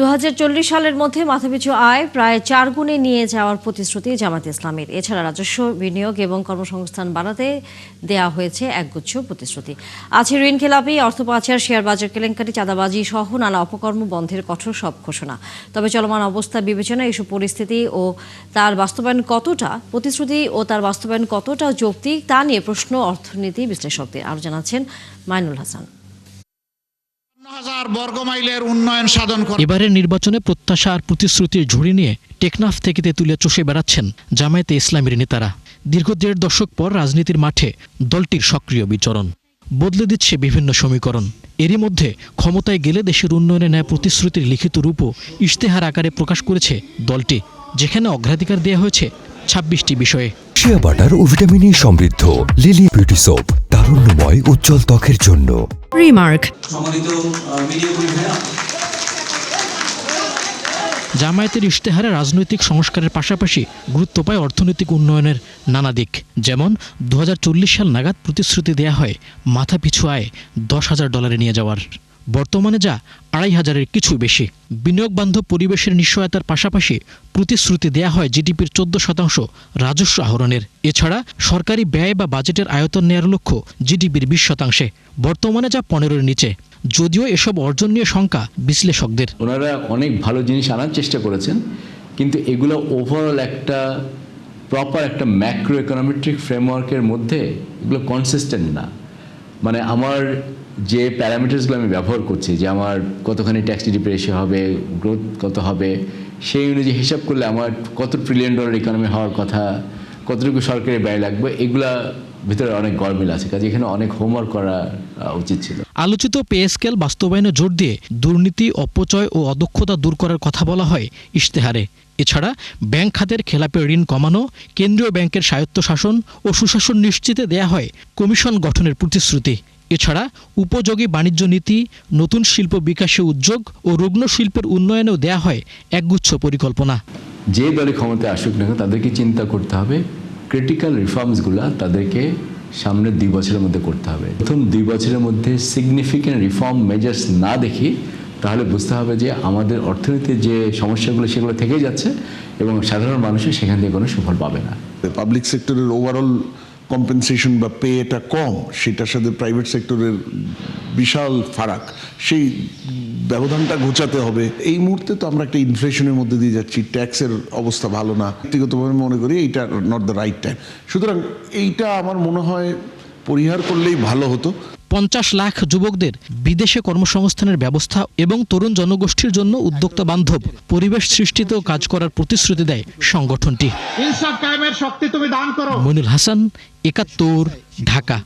2040 সালের মধ্যে মাথাপিছু আয় প্রায় 4 গুণে নিয়ে যাওয়ার প্রতিশ্রুতি জামায়াতে ইসলামীর। এছাড়া রাজস্ব, বিনিয়োগ এবং কর্মসংস্থান বাড়াতে দেয়া হয়েছে একগুচ্ছ প্রতিশ্রুতি। আছে ঋণ খেলাপি, অর্থ পাচার, শেয়ার বাজার কেলেঙ্কারি, চাঁদাবাজি সহ নানা অপকর্ম বন্ধের কঠোর সব ঘোষণা। তবে চলমান অবস্থা বিবেচনায় এসব পরিস্থিতি ও তার বাস্তবায়ন কতটা প্রতিশ্রুতি ও তার বাস্তবায়ন কতটা যৌক্তিক তা নিয়ে প্রশ্ন অর্থনীতি বিশ্লেষকদের। আরো জানাচ্ছেন মাইনুল হাসান। এবারের নির্বাচনে প্রত্যাশা আর প্রতিশ্রুতির ঝুড়ি নিয়ে টেকনাফ থেকে তেঁতুলিয়া চষে বেড়াচ্ছেন জামায়াতে ইসলামীর নেতারা। দীর্ঘ 1.5 দশক পর রাজনীতির মাঠে দলটির সক্রিয় বিচরণ বদলে দিচ্ছে বিভিন্ন সমীকরণ। এরই মধ্যে ক্ষমতায় গেলে দেশের উন্নয়নে নেয় প্রতিশ্রুতির লিখিত রূপও ইশতেহার আকারে প্রকাশ করেছে দলটি, যেখানে অগ্রাধিকার দেওয়া হয়েছে 26টি বিষয়ে। শিয়া বাটার ও ভিটামিন ই সমৃদ্ধ লিলি বিউটি সোপ, তারুণ্যময় উজ্জ্বল ত্বকের জন্য। রিমার্ক। জামায়াতের ইশতেহারে রাজনৈতিক সংস্কারের পাশাপাশি গুরুত্ব পায় অর্থনৈতিক উন্নয়নের নানা দিক। যেমন 2040 সাল নাগাদ প্রতিশ্রুতি দেয়া হয় মাথাপিছু আয় $10,000 নিয়ে যাওয়ার, বর্তমানে যা 2,500-এর কিছু বেশি। বিনিয়োগ বান্ধব পরিবেশের নিশ্চয়তার পাশাপাশি প্রতিশ্রুতি দেয়া হয় জিডিপির 14% রাজস্ব আহরণের। এছাড়া সরকারি ব্যয় বা বাজেটের আয়তন নেয়ার লক্ষ্য জিডিপির 20%, বর্তমানে যা 15-এর নিচে। যদিও এসব অর্জন নিয়ে শঙ্কা বিশ্লেষকদের। ওনারা অনেক ভালো জিনিস আনার চেষ্টা করেছেন, কিন্তু এগুলো ওভারঅল একটা প্রপার একটা ম্যাক্রো ইকোনমেট্রিক ফ্রেমওয়ার্কের মধ্যে এগুলো কনসিস্টেন্ট না। মানে আমার যে প্যারামিটার্সগুলো আমি ব্যবহার করছি, যে আমার কতখানি ট্যাক্স জিডিপি রেশিও হবে, গ্রোথ কত হবে, সেই অনুযায়ী হিসাব করলে আমার কত $1 ট্রিলিয়ন ইকোনমি হওয়ার কথা, কতটুকু সরকারি ব্যয় লাগবে, এগুলা ভিতরে অনেক গরমিল আছে। কাজে এখানে অনেক হোমওয়ার্ক করা উচিত ছিল। আলোচিত পে স্কেল বাস্তবায়নে জোর দিয়ে দুর্নীতি, অপচয় ও অদক্ষতা দূর করার কথা বলা হয় ইশতেহারে। এছাড়া ব্যাংক খাতের খেলাপি ঋণ কমানো, কেন্দ্রীয় ব্যাংকের স্বায়ত্তশাসন ও সুশাসন নিশ্চিতে দেয়া হয় কমিশন গঠনের প্রতিশ্রুতি। এছাড়া উপযোগী বাণিজ্য নীতি, নতুন শিল্প বিকাশে উদ্যোগ ও রুগ্ন শিল্পের উন্নয়নেও দেয়া হয় একগুচ্ছ পরিকল্পনা। যে দলে ক্ষমতায় আসুক না, তাদেরকে চিন্তা করতে হবে ক্রিটিক্যাল রিফর্মসগুলো তাদেরকে সামনের 2 বছরের মধ্যে করতে হবে। প্রথম 2 বছরের মধ্যে সিগনিফিক্যান্ট রিফর্ম মেজার্স না দেখি, তাহলে বুঝতে হবে যে আমাদের অর্থনীতির যে সমস্যাগুলো সেগুলো থেকেই যাচ্ছে এবং সাধারণ মানুষের সেখান থেকে কোনো সুফল পাবে না। পাবলিক সেক্টরের ওভারঅল কম্পেনসেশন বা পে এটা কম, সেটার সাথে প্রাইভেট সেক্টরের বিশাল ফারাক, সেই ব্যবধানটা ঘোচাতে হবে। এই মুহূর্তে তো আমরা একটা ইনফ্লেশনের মধ্যে দিয়ে যাচ্ছি, ট্যাক্সের অবস্থা ভালো না। ব্যক্তিগতভাবে মনে করি এইটা নট দ্য রাইট টাইম। সুতরাং এইটা আমার মনে হয় পরিহার করলেই ভালো হতো। 50 লাখ যুবকদের বিদেশে কর্মসংস্থানের ব্যবস্থা এবং তরুণ জনগোষ্ঠীর জন্য উদ্যোক্তা বান্ধব পরিবেশ সৃষ্টিতেও কাজ করার প্রতিশ্রুতি দেয় সংগঠনটি। ইনসাফ কায়েমের শক্তি তুমি দান করো। মইনুল হাসান, 71, ঢাকা।